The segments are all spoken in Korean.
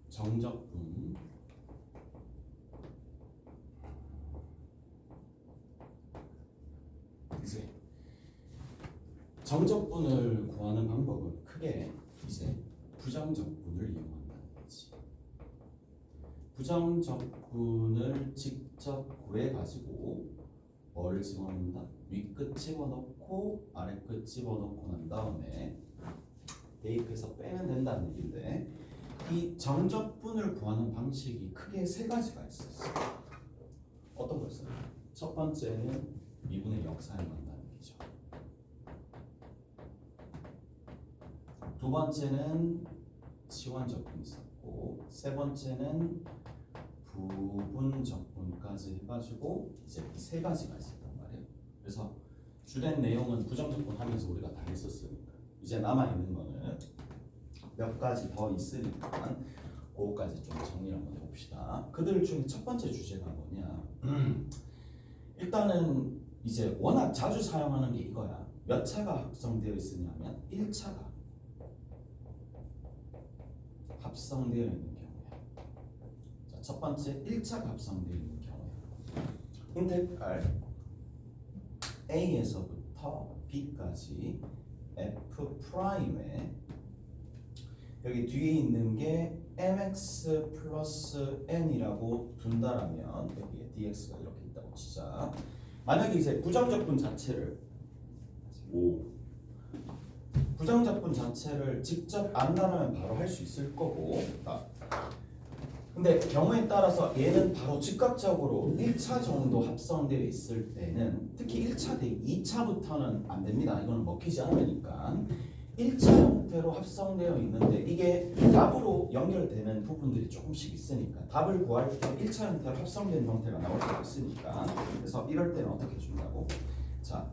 정적분 이제 정적분을 구하는 방법은 크게 이제 부정적분을 이용한다는 거지. 부정적분을 직접 구해가지고 뭐를 집어넣는다? 윗끝 집어넣고 아래끝 집어넣고 난 다음에 대입해서 빼면 된다는 얘기인데, 이 정적분을 구하는 방식이 크게 세 가지가 있었어. 어떤 거였어요? 첫 번째는 미분의 0 사용한다는 얘기죠. 두 번째는 치환적분이 있었고, 세 번째는 부분적분까지 해가지고 이제 이 세 가지가 있었단 말이에요. 그래서 주된 내용은 부정적분 하면서 우리가 다 했었으니까 이제 남아있는 거는 몇 가지 더 있으니까 그거까지 좀 정리를 한번 해봅시다. 그들 중에 첫 번째 주제가 뭐냐, 일단은 이제 워낙 자주 사용하는 게 이거야. 몇 차가 합성되어 있으냐면 1차가 합성되어 있는 경우야. 자, 첫 번째 1차가 합성되어 있는 경우야. 인테그랄 A에서부터 B까지 F'에 여기 뒤에 있는 게 mx 플러스 n이라고 둔다라면 여기에 dx가 이렇게 있다고 치자. 만약에 이제 부정적분 자체를 부정적분 자체를 직접 안다면 바로 할 수 있을 거고, 근데 경우에 따라서 얘는 바로 즉각적으로 1차 정도 합성되어 있을 때는, 특히 1차 대 2차부터는 안 됩니다. 이거는 먹히지 않으니까 1차 형태로 합성되어 있는데 이게 답으로 연결되는 부분들이 조금씩 있으니까 답을 구할 때 1차 형태로 합성된 형태가 나올 때가 있으니까, 그래서 이럴 때는 어떻게 준다고? 자,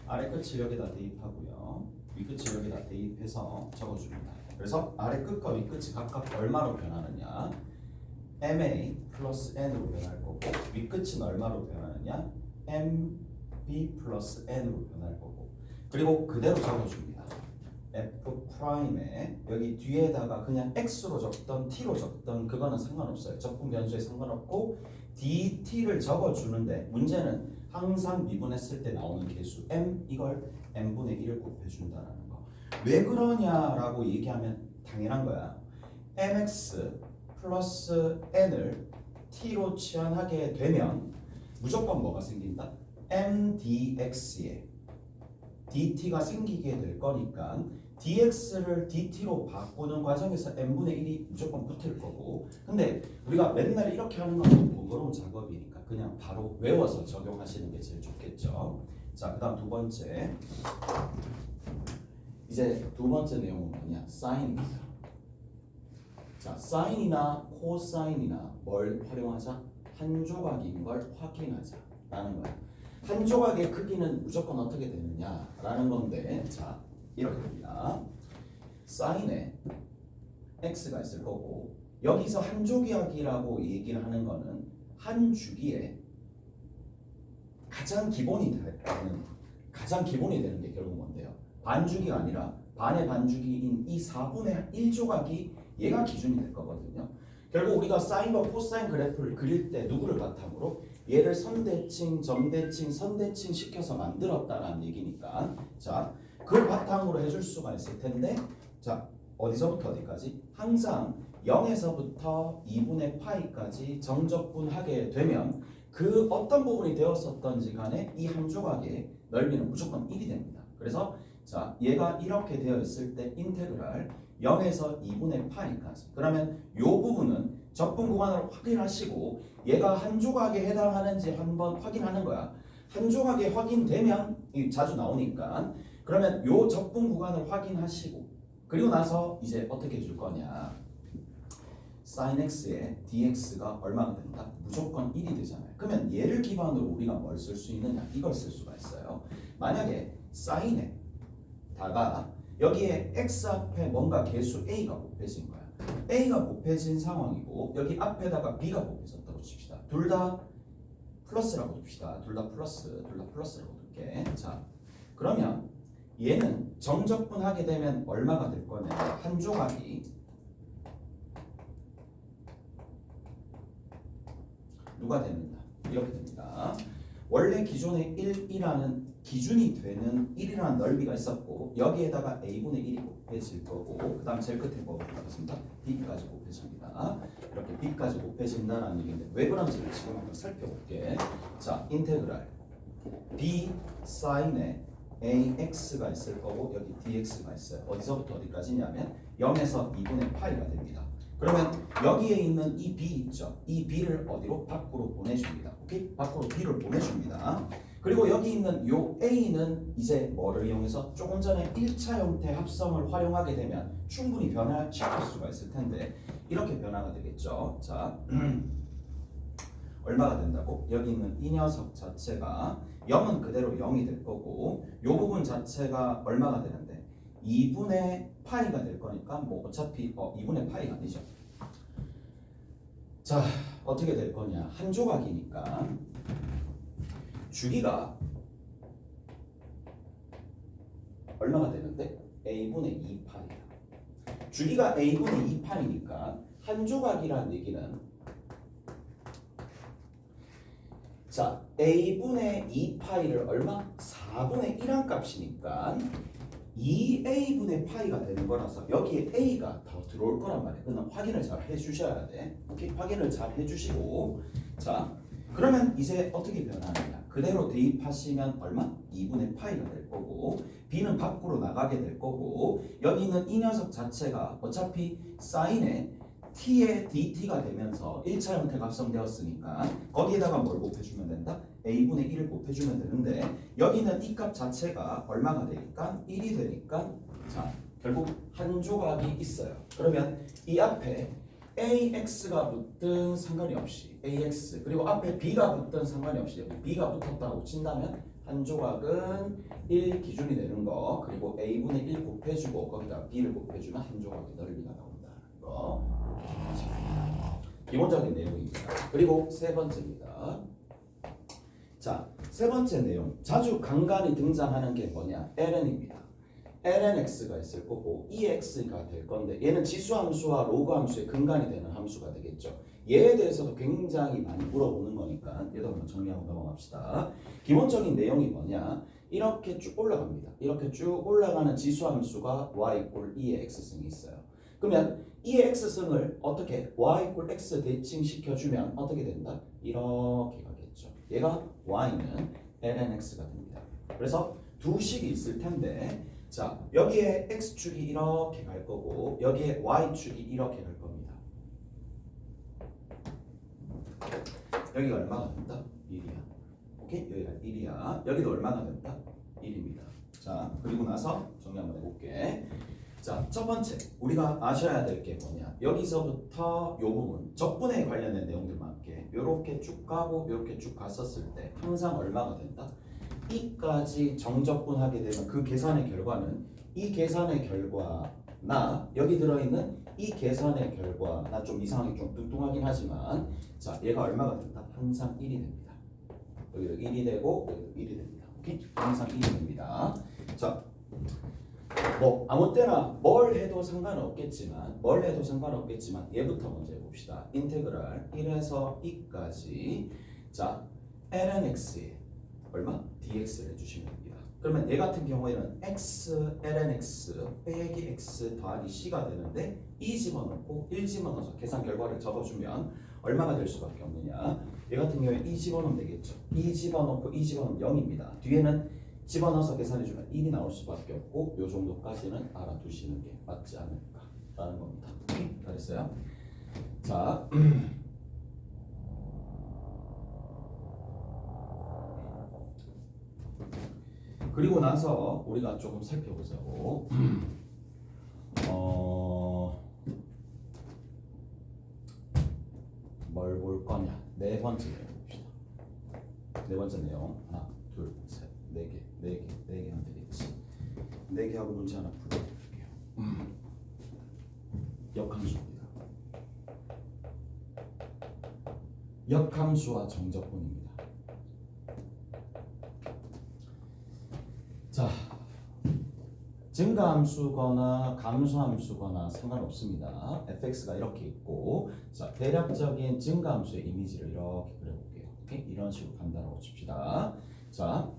아래 끝을 여기다 대입하고요, 위 끝을 여기다 대입해서 적어줍니다. 그래서 아래 끝과 위 끝이 각각 얼마로 변하느냐, ma 플러스 n으로 변할 거고, 위 끝은 얼마로 변하느냐, mb 플러스 n으로 변할 거고, 그리고 그대로 적어줍니다. F'에 여기 뒤에다가 그냥 X로 적던 T로 적던 그거는 상관없어요. 적분 변수에 상관없고 DT를 적어주는데, 문제는 항상 미분했을 때 나오는 개수 M, 이걸 N분의 1을 곱해준다는 거. 왜 그러냐라고 얘기하면 당연한 거야. MX 플러스 N을 T로 치환하게 되면 무조건 뭐가 생긴다? MDX에 dt가 생기게 될 거니까 dx를 dt로 바꾸는 과정에서 n분의 1이 무조건 붙을 거고, 근데 우리가 맨날 이렇게 하는 건 번거로운 작업이니까 그냥 바로 외워서 적용하시는 게 제일 좋겠죠. 자, 그 다음 두 번째, 이제 두 번째 내용은 뭐냐, 사인입니다. 자, 사인이나 코사인이나 뭘 활용하자? 한 조각인 걸 확인하자 라는 거야. 한 조각의 크기는 무조건 어떻게 되느냐라는 건데, 자, 이렇게 됩니다. 사인에 x가 있을 거고, 여기서 한 조각이라고 얘기를 하는 거는 한 주기에 가장 기본이 되는 게 결국 뭔데요? 반주기가 아니라 반의 반주기인 이 4분의 1조각이 얘가 기준이 될 거거든요. 결국 우리가 사인과 코사인 그래프를 그릴 때 누구를 바탕으로? 얘를 선대칭, 점대칭, 선대칭 시켜서 만들었다라는 얘기니까, 자, 그걸 바탕으로 해줄 수가 있을 텐데, 자, 어디서부터 어디까지? 항상 0에서부터 2분의 파이까지 정적분하게 되면 그 어떤 부분이 되었었던지 간에 이 한 조각의 넓이는 무조건 1이 됩니다. 그래서 자, 얘가 이렇게 되어 있을 때 인테그랄 0에서 2분의 파이까지, 그러면 이 부분은 적분 구간을 확인하시고 얘가 한 조각에 해당하는지 한번 확인하는 거야. 한 조각에 확인되면, 자주 나오니까, 그러면 요 적분 구간을 확인하시고, 그리고 나서 이제 어떻게 해줄 거냐, sin x에 dx가 얼마가 된다? 무조건 1이 되잖아요. 그러면 얘를 기반으로 우리가 뭘 쓸 수 있느냐, 이걸 쓸 수가 있어요. 만약에 sin에 다가 여기에 x 앞에 뭔가 개수 a가 곱해진 거야. a가 곱해진 상황이고 여기 앞에다가 b가 곱해졌다고 칩시다. 둘 다 플러스라고 둡시다. 둘 다 플러스라고 둘게. 자, 그러면 얘는 정적분하게 되면 얼마가 될 거냐, 한 조각이 누가 되는가? 이렇게 됩니다. 원래 기존에 1이라는 기준이 되는 1이라는 넓이가 있었고 여기에다가 a분의 1이 곱해질 거고 그 다음 제일 끝에 뭐가 곱해집니다? b까지 곱해집니다. 이렇게 b까지 곱해진다는 얘기인데 왜 그런지 지금 한번 살펴볼게. 자, 인테그랄 b 사인에 ax가 있을 거고 여기 dx가 있어요. 어디서부터 어디까지냐면 0에서 2분의 파이가 됩니다. 그러면 여기에 있는 이 b 있죠? 이 b를 어디로? 밖으로 보내줍니다. 오케이? 밖으로 b를 보내줍니다. 그리고 여기 있는 요 a는 이제 뭐를 이용해서 조금 전에 1차 형태 합성을 활용하게 되면 충분히 변화시킬 수가 있을 텐데 이렇게 변화가 되겠죠. 자, 얼마가 된다고? 여기 있는 이 녀석 자체가 0은 그대로 0이 될 거고 요 부분 자체가 얼마가 되는데 2분의 파이가 될 거니까 뭐 어차피 2분의 파이가 아니죠. 자, 어떻게 될 거냐? 한 조각이니까 주기가 얼마가 되는데? a분의 2파이다. 주기가 a분의 2파이니까 한 조각이라는 얘기는 자, a분의 2파이를 얼마? 4분의 1한 값이니까 2a분의 파이가 되는 거라서 여기에 a가 더 들어올 거란 말이에요. 그냥 확인을 잘 해주셔야 돼. 오케이? 확인을 잘 해주시고 자, 그러면 이제 어떻게 변하느냐? 그대로 대입하시면 얼마? 2분의 파이가 될 거고 b는 밖으로 나가게 될 거고 여기 있는 이 녀석 자체가 어차피 사인에 t의 dt가 되면서 1차 형태가 합성되었으니까 거기에다가 뭘 곱해주면 된다? a분의 1을 곱해주면 되는데 여기는 이 값 자체가 얼마가 되니까 1이 되니까 자 결국 한 조각이 있어요. 그러면 이 앞에 ax가 붙든 상관이 없이 ax 그리고 앞에 b가 붙든 상관이 없이 여기 b가 붙었다고 친다면 한 조각은 1 기준이 되는 거 그리고 a분의 1 곱해주고 거기다 b를 곱해주면 한 조각의 넓이가 나온다는 거 기본적인 내용입니다. 그리고 세 번째입니다. 자, 세 번째 내용 자주 간간히 등장하는 게 뭐냐? ln입니다. lnx가 있을 거고 ex가 될 건데 얘는 지수함수와 로그함수의 근간이 되는 함수가 되겠죠. 얘에 대해서도 굉장히 많이 물어보는 거니까 얘도 한번 정리하고 넘어갑시다. 기본적인 내용이 뭐냐? 이렇게 쭉 올라갑니다. 이렇게 쭉 올라가는 지수함수가 y = 2의 x승이 있어요. 그러면 이 x승을 어떻게 y = x 대칭시켜주면 어떻게 된다? 이렇게 가겠죠. 얘가 y는 lnx가 됩니다. 그래서 두 식이 있을 텐데 자 여기에 x축이 이렇게 갈 거고 여기에 y축이 이렇게 갈 겁니다. 여기가 얼마가 된다? 1이야. 오케이? 여기가 1이야. 여기도 얼마가 된다? 1입니다. 자 그리고 나서 정리 한번 해볼게. 자, 첫 번째 우리가 아셔야 될 게 뭐냐? 여기서부터 요 부분 적분에 관련된 내용들만 할게. 요렇게 쭉 가고 요렇게 쭉 갔었을 때 항상 얼마가 된다? 이까지 정적분하게 되면 그 계산의 결과는 이 계산의 결과나 여기 들어있는 이 계산의 결과나 좀 이상하게 좀 뚱뚱하긴 하지만 자 얘가 얼마가 된다? 항상 1이 됩니다. 여기도 1이 되고 여기도 1이 됩니다. 오케이? 항상 1이 됩니다. 자 뭐 아무 때나 뭘 해도 상관없겠지만 얘부터 먼저 해봅시다. 인테그랄 1에서 2까지 자 lnx에 얼마? dx를 해주시면 됩니다. 그러면 얘 같은 경우에는 x lnx 빼기 x 더하기 c가 되는데 2 집어넣고 1 집어넣어서 계산 결과를 적어주면 얼마가 될 수밖에 없느냐? 얘 같은 경우에 2 집어넣으면 되겠죠. 2 집어넣고 2 집어넣으면 0입니다. 뒤에는 집어넣어서 계산해주면 1이 나올 수밖에 없고 요 정도까지는 알아두시는 게 맞지 않을까라는 겁니다. 다 됐어요? 자 그리고 나서 우리가 조금 살펴보자고 뭘 볼 거냐? 네 번째 내용 봅시다. 네 번째 내용 하나 둘 셋 네 개 하면 되겠지. 4개 하고 문제 하나 풀어볼게요. 역함수입니다. 역함수와 정적분입니다. 자, 증가함수거나 감소함수거나 상관없습니다. fx가 이렇게 있고, 자 대략적인 증가함수의 이미지를 이렇게 그려볼게요. 오케이? 이런 식으로 간다라고 칩시다. 자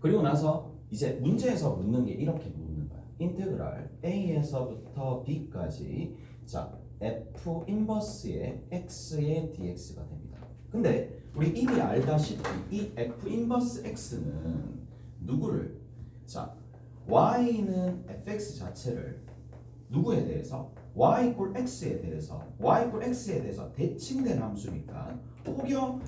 그리고 나서 이제 문제에서 묻는 게 이렇게 묻는 거야. 인테그랄 a에서부터 b까지 자 f 인버스의 x의 dx가 됩니다. 근데 우리 이미 알다시피 이 f 인버스 x는 누구를 자 y는 fx 자체를 누구에 대해서 y = x에 대해서 대칭된 함수니까 혹여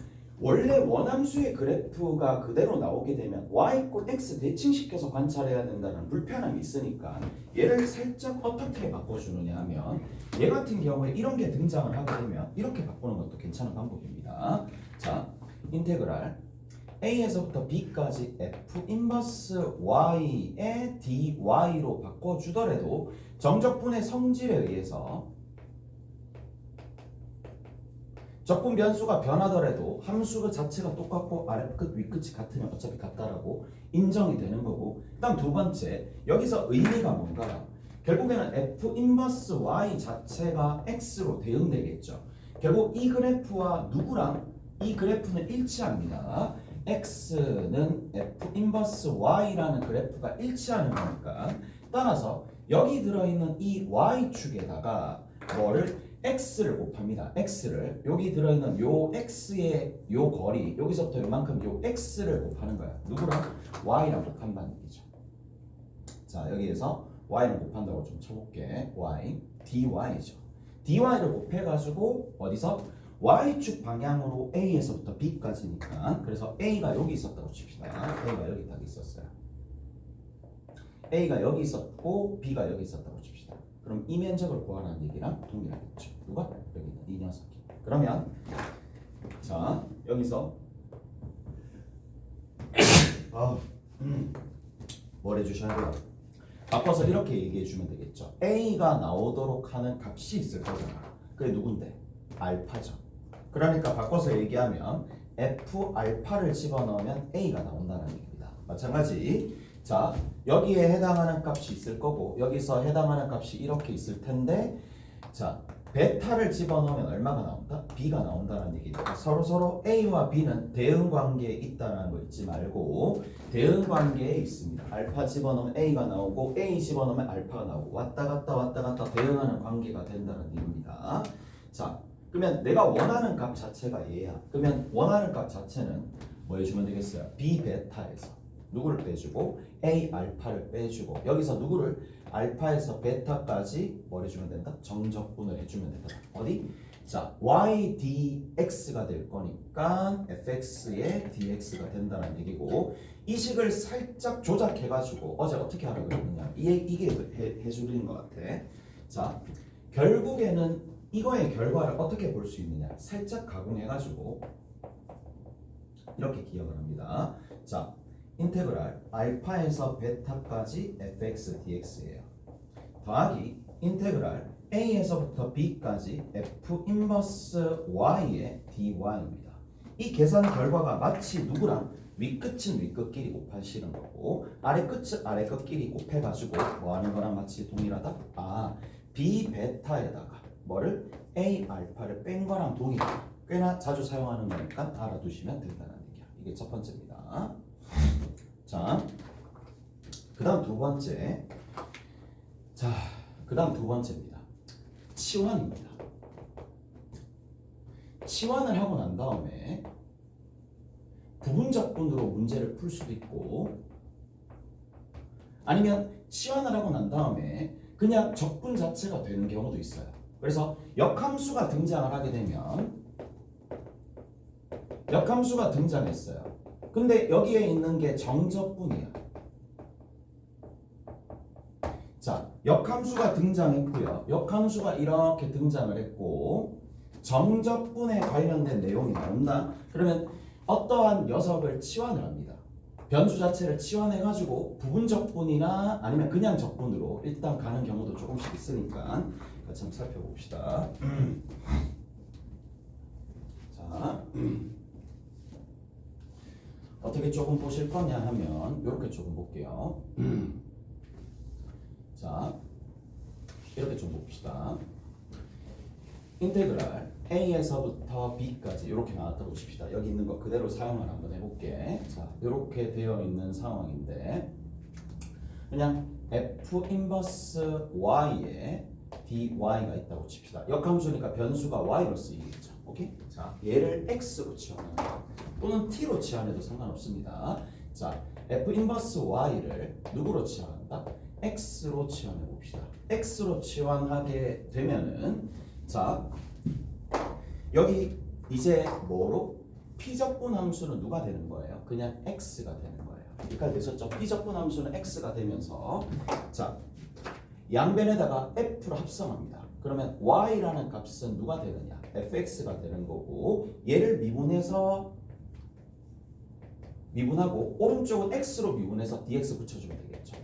원래 원함수의 그래프가 그대로 나오게 되면 y = x 대칭시켜서 관찰해야 된다는 불편함이 있으니까 얘를 살짝 어떻게 바꿔주느냐 하면 얘 같은 경우에 이런 게 등장을 하게 되면 이렇게 바꾸는 것도 괜찮은 방법입니다. 자 인테그랄 a에서부터 b까지 f 인버스 y의 dy로 바꿔주더라도 정적분의 성질에 의해서 적분 변수가 변하더라도 함수 자체가 똑같고 아래끝 위끝이 같으면 어차피 같다라고 인정이 되는 거고, 그 다음 두 번째 여기서 의미가 뭔가 결국에는 f 인버스 y 자체가 x로 대응되겠죠. 결국 이 그래프와 누구랑 이 그래프는 일치합니다. x는 f 인버스 y라는 그래프가 일치하는 거니까 따라서 여기 들어있는 이 y축에다가 뭐를 x를 곱합니다. x를 여기 들어있는 요 x의 요 거리 여기서부터 요만큼 요 x를 곱하는 거야. 누구랑? y랑 곱한다는 얘기죠. 자 여기에서 y를 곱한다고 좀 쳐볼게. y dy죠. dy를 곱해가지고 어디서? y축 방향으로 a에서부터 b까지니까 그래서 a가 여기 있었다고 칩시다. a가 여기 딱 있었어요. a가 여기 있었고 b가 여기 있었다고 칩시다. 그럼 이 면적을 구하라는 얘기랑 동일하겠죠. 누가? 여기 있는 이 녀석이. 그러면 자 여기서 뭘 해주셔야 돼요? 바꿔서 이렇게 얘기해 주면 되겠죠. a가 나오도록 하는 값이 있을 거잖아. 그게 누군데? 알파죠. 그러니까 바꿔서 얘기하면 f 알파를 집어넣으면 a가 나온다는 얘기입니다. 마찬가지. 자 여기에 해당하는 값이 있을 거고 여기서 해당하는 값이 이렇게 있을 텐데 자 베타를 집어넣으면 얼마가 나온다? b가 나온다는 얘기니까 서로 a와 b는 대응 관계에 있다는 거 잊지 말고 대응 관계에 있습니다. 알파 집어넣으면 a가 나오고 a 집어넣으면 알파가 나오고 왔다 갔다 대응하는 관계가 된다는 얘기입니다. 자 그러면 내가 원하는 값 자체가 얘야. 그러면 원하는 값 자체는 뭐 해주면 되겠어요? b 베타에서 누구를 빼주고 a 알파를 빼주고 여기서 누구를 알파에서 베타까지 뭘 해주면 된다? 정적분을 해주면 된다. 어디? 자 y dx가 될 거니까 fx의 dx가 된다는 얘기고 이 식을 살짝 조작해가지고 어제 어떻게 하라고 그랬느냐 이게 해주는 것 같아. 자 결국에는 이거의 결과를 어떻게 볼 수 있느냐 살짝 가공해가지고 이렇게 기억을 합니다. 자 인테그랄 알파에서 베타까지 fx dx예요. 더하기 인테그랄 a에서부터 b까지 f 인버스 y의 dy입니다. 이 계산 결과가 마치 누구랑 윗끝은 윗끝끼리 곱하시는 거고 아래 끝은 아래 끝끼리 곱해가지고 뭐 하는 거랑 마치 동일하다? 아 b 베타에다가 뭐를 a 알파를 뺀 거랑 동일하다. 꽤나 자주 사용하는 거니까 알아두시면 된다는 얘기야. 이게 첫 번째입니다. 자, 그 다음 두 번째. 자, 그 다음 두 번째입니다. 치환입니다. 치환을 하고 난 다음에 부분적분으로 문제를 풀 수도 있고 아니면 치환을 하고 난 다음에 그냥 적분 자체가 되는 경우도 있어요. 그래서 역함수가 등장을 하게 되면 역함수가 등장했어요. 근데 여기에 있는 게 정적분이야. 자, 역함수가 등장했고요. 역함수가 이렇게 등장을 했고 정적분에 관련된 내용이 나온다. 그러면 어떠한 녀석을 치환을 합니다. 변수 자체를 치환해가지고 부분적분이나 아니면 그냥 적분으로 일단 가는 경우도 조금씩 있으니까 같이 한번 살펴봅시다. 자, 어떻게 조금 보실 거냐 하면 이렇게 조금 볼게요. 자, 이렇게 좀 봅시다. 인테그랄 A에서부터 B까지 이렇게 나왔다고 칩시다. 여기 있는 거 그대로 사용을 한번 해볼게. 자, 이렇게 되어 있는 상황인데 그냥 F 인버스 Y에 dy가 있다고 칩시다. 역함수니까 변수가 y로 쓰이겠죠. 오케이? 자, 얘를 x로 치환하는 또는 t로 치환해도 상관없습니다. 자, f 인버스 y를 누구로 치환한다? x로 치환해 봅시다. x로 치환하게 되면은 자, 여기 이제 뭐로? p적분 함수는 누가 되는 거예요? 그냥 x가 되는 거예요. 여기까지 되셨죠? p적분 함수는 x가 되면서 자, 양변에다가 f를 합성합니다. 그러면 y라는 값은 누가 되느냐? fx가 되는 거고 얘를 미분하고 오른쪽은 x로 미분해서 dx 붙여주면 되겠죠.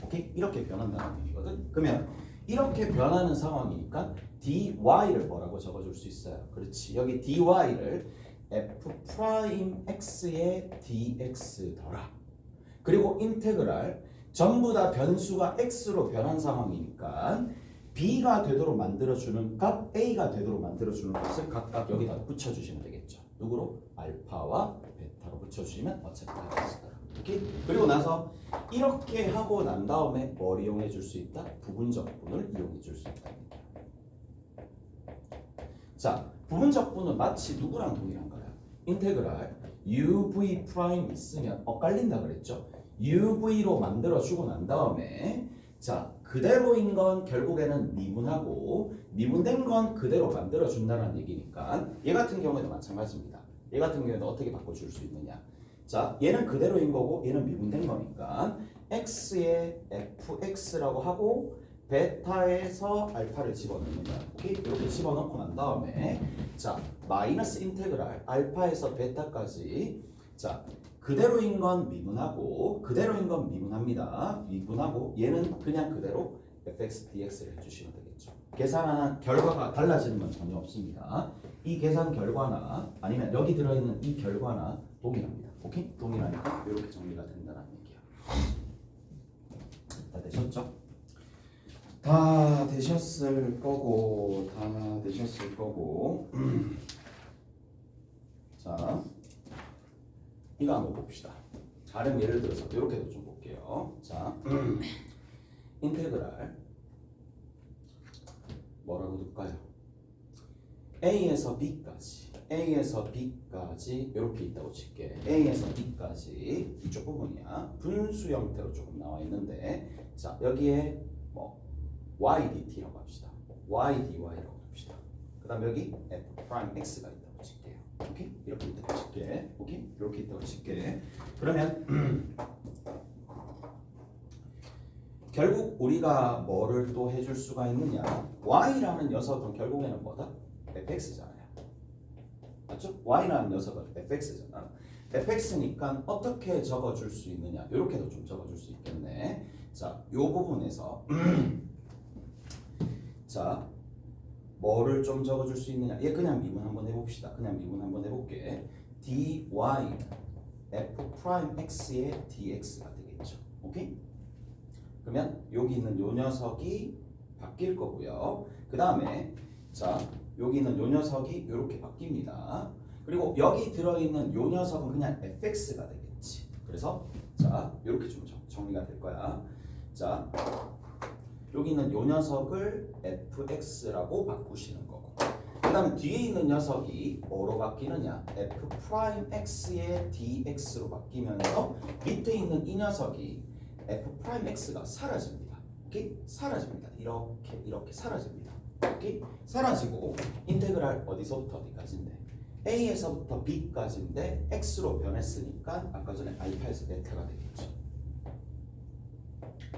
오케이? 이렇게 변한다는 얘기거든. 그러면 이렇게 변하는 상황이니까 dy를 뭐라고 적어줄 수 있어요? 그렇지. 여기 dy를 f'x의 dx 더라. 그리고 인테그랄 전부 다 변수가 x로 변한 상황이니까 b가 되도록 만들어주는 값, a가 되도록 만들어주는 값을 각각 여기다 붙여주시면 되겠죠. 누구로? 알파와 베타로 붙여주시면 어차피 다 됐어요. 오케이? 그리고 나서 이렇게 하고 난 다음에 뭘 이용해 줄 수 있다? 부분적분을 이용해 줄 수 있다. 자, 부분적분은 마치 누구랑 동일한가요? 인테그랄 uv 프라임 있으면 엇갈린다 그랬죠? UV로 만들어주고 난 다음에 자, 그대로인 건 결국에는 미분하고 미분된 건 그대로 만들어준다는 얘기니까 얘 같은 경우에도 마찬가지입니다. 얘 같은 경우에는 어떻게 바꿔줄 수 있느냐. 자, 얘는 그대로인 거고 얘는 미분된 거니까 x에 fx라고 하고 베타에서 알파를 집어넣는 거야. 오케이? 이렇게 집어넣고 난 다음에 자, 마이너스 인테그랄 알파에서 베타까지 자, 그대로인 건 미분하고 그대로인 건 미분합니다. 미분하고 얘는 그냥 그대로 fx dx를 해주시면 되겠죠. 계산한 결과가 달라지는 건 전혀 없습니다. 이 계산 결과나 아니면 여기 들어있는 이 결과나 동일합니다. 오케이? 동일하니까 이렇게 정리가 된다는 얘기야. 다 되셨죠? 다 되셨을 거고 자, 이거 한번 봅시다. 다른 예를 들어서 이렇게도 좀 볼게요. 자, 인테그랄 뭐라고 둘까요? A에서 B까지 이렇게 있다고 칠게. A에서 B까지 이쪽 부분이야. 분수 형태로 조금 나와 있는데 자, 여기에 뭐 YDT라고 합시다. YDY라고 합시다. 그 다음 여기 F'X가 있다고 칠게요. 오케이? 이렇게 있다고 칠게. 오케이? 이렇게 있다고 칠게. 그러면 결국 우리가 뭐를 또 해줄 수가 있느냐? Y라는 녀석은 결국에는 뭐다? fx잖아요. 맞죠? Y라는 녀석은 fx잖아. fx니까 어떻게 적어줄 수 있느냐? 이렇게도 좀 적어줄 수 있겠네. 자, 요 부분에서 자, 뭐를 좀 적어줄 수 있느냐? 얘 그냥 미분 한번 해봅시다. 그냥 미분 한번 해볼게. dy f'x의 dx가 되겠죠. 오케이? 그러면 여기 있는 요 녀석이 바뀔 거고요. 그 다음에 자, 여기 있는 요 녀석이 이렇게 바뀝니다. 그리고 여기 들어있는 요 녀석은 그냥 fx가 되겠지. 그래서 자, 이렇게 좀 정리가 될 거야. 자, 여기 있는 요 녀석을 fx라고 바꾸시는 거고, 그 다음에 뒤에 있는 녀석이 뭐로 바뀌느냐? f'x의 dx로 바뀌면서 밑에 있는 이 녀석이 f'x가 사라집니다. 오케이? 사라집니다. 이렇게 사라집니다. 오케이? 사라지고 인테그랄 어디서부터 어디까지인데? A에서부터 B까지인데 X로 변했으니까 아까 전에 알파에서 베타가 되겠죠.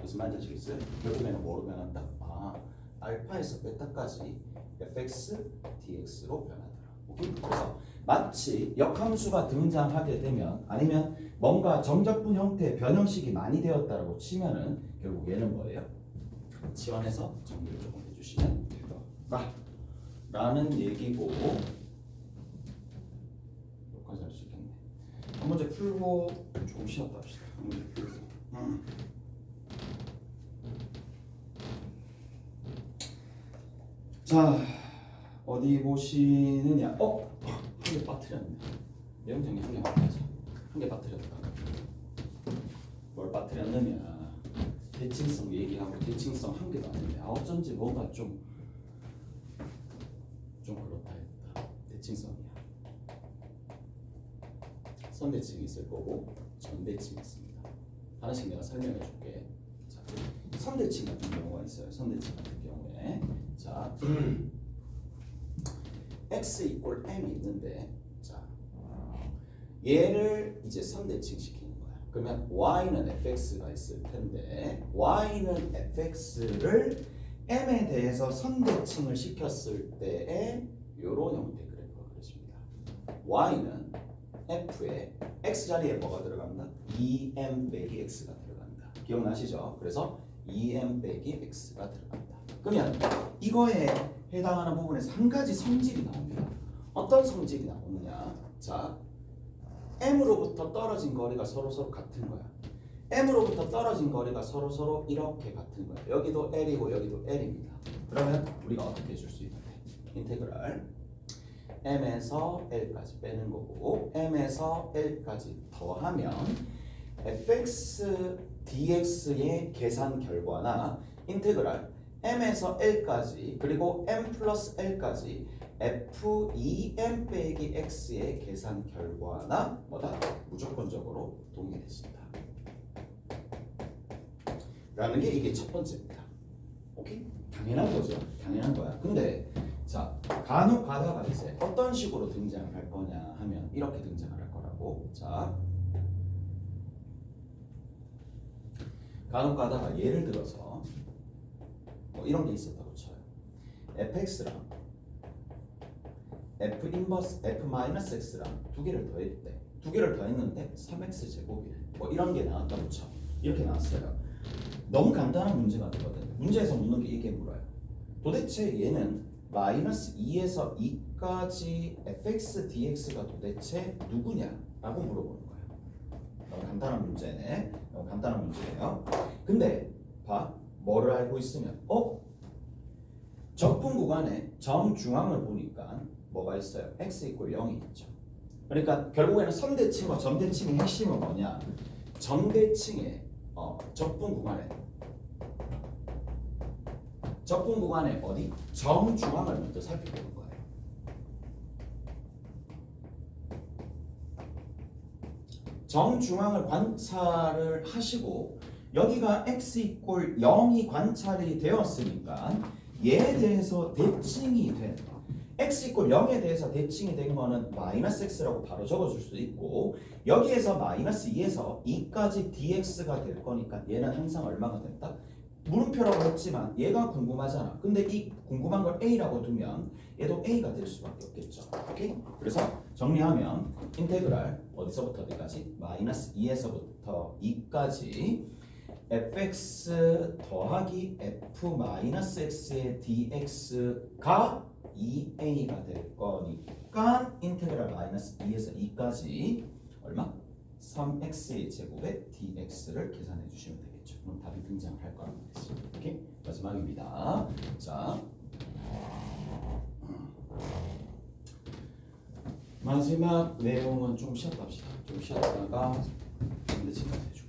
무슨 말인지 아시겠어요? 결국에는 뭐로 변한다? 아, 알파에서 베타까지 fx, dx로 변하더라. 오케이? 그래서 마치 역함수가 등장하게 되면 아니면 뭔가 정적분 형태의 변형식이 많이 되었다라고 치면은 결국 얘는 뭐예요? 치환해서 정리를 조금 해주시면 되더라 라는 얘기고, 여기까지 할 수 있겠네. 한 문제 풀고 조금 쉬었다 합시다. 한 문제 풀고 자, 어디 보시느냐? 한 개 빠뜨렸네. 내용 정리 한 개만 하자. 한 개 빠뜨렸다. 뭘 빠뜨렸느냐? 대칭성 얘기하고 대칭성 한 개도 안 했네. 어쩐지 뭔가 좀 그렇다 했다. 대칭성이야. 선대칭이 있을 거고 전대칭이 있습니다. 하나씩 내가 설명해 줄게. 자, 선대칭 같은 경우가 있어요. 선대칭 같은 경우에 자 x 이꼴 m이 있는데 자 얘를 이제 선대칭 시키는 거야. 그러면 y는 fx가 있을 텐데 y는 fx를 m에 대해서 선대칭을 시켰을 때에 이런 형태 그래프가 그려집니다. y는 f에 x 자리에 뭐가 들어간다? 2m 빼기 x가 들어간다. 기억나시죠? 그래서 2m 빼기 x가 들어간다. 그러면 이거에 해당하는 부분에서 한 가지 성질이 나옵니다. 어떤 성질이 나오느냐? 자, m으로부터 떨어진 거리가 서로 같은 거야. m으로부터 떨어진 거리가 서로 이렇게 같은 거야. 여기도 l이고 여기도 l입니다. 그러면 우리가 어떻게 줄 수 있는데? 인테그랄 m에서 l까지 빼는 거고 m에서 l까지 더하면 fx dx의 계산 결과나 인테그랄 m에서 l까지 그리고 m 플러스 l까지 f2m 빼기 x의 계산 결과나 뭐다? 무조건적으로 동일해진다 라는 게 이게 첫 번째입니다. 오케이? 당연한 거죠. 당연한 거야. 근데 자 간혹 가다가 이제 어떤 식으로 등장을 할 거냐 하면 이렇게 등장을 할 거라고. 자 간혹 가다가 예를 들어서 뭐 이런 게 있었다고 쳐요. fx랑 f 인버스 f 마이너스 x랑 두 개를 더했대. 두 개를 더했는데 3x 제곱이래. 뭐 이런 게 나왔다고 쳐. 이렇게 나왔어요. 너무 간단한 문제가 되거든. 문제에서 묻는 게 이게 물어요. 도대체 얘는 마이너스 2에서 2까지 fx dx가 도대체 누구냐? 라고 물어보는 거예요. 너무 간단한 문제네. 너무 간단한 문제예요. 근데 봐. 뭐를 알고 있으면 적분 구간에 정중앙을 보니까 뭐가 있어요? x 이꼴 0이 있죠. 그러니까 결국에는 선대칭과 점대칭의 핵심은 뭐냐? 점대칭의 적분 구간에 어디? 정중앙을 먼저 살펴보는 거예요. 정중앙을 관찰을 하시고 여기가 x 이꼴 0이 관찰이 되었으니까 얘에 대해서 대칭이 된 x 이꼴 0에 대해서 대칭이 된 거는 마이너스 x라고 바로 적어줄 수 있고 여기에서 마이너스 2에서 2까지 dx가 될 거니까 얘는 항상 얼마가 된다? 물음표라고 했지만 얘가 궁금하잖아. 근데 이 궁금한 걸 a라고 두면 얘도 a가 될 수밖에 없겠죠. 오케이? 그래서 정리하면 인테그랄 어디서부터 어디까지? 마이너스 2에서부터 2까지 fx 더하기 f 마이너스 x의 dx가 2a가 될 거니까 인테그랄 마이너스 2에서 2까지 얼마? 3x의 제곱의 dx를 계산해 주시면 되겠죠. 그럼 답이 등장을 할 거라는 거지. 오케이? 마지막입니다. 자, 마지막 내용은 좀 쉬었다 합시다. 좀 쉬었다가 근데 지금 해줘.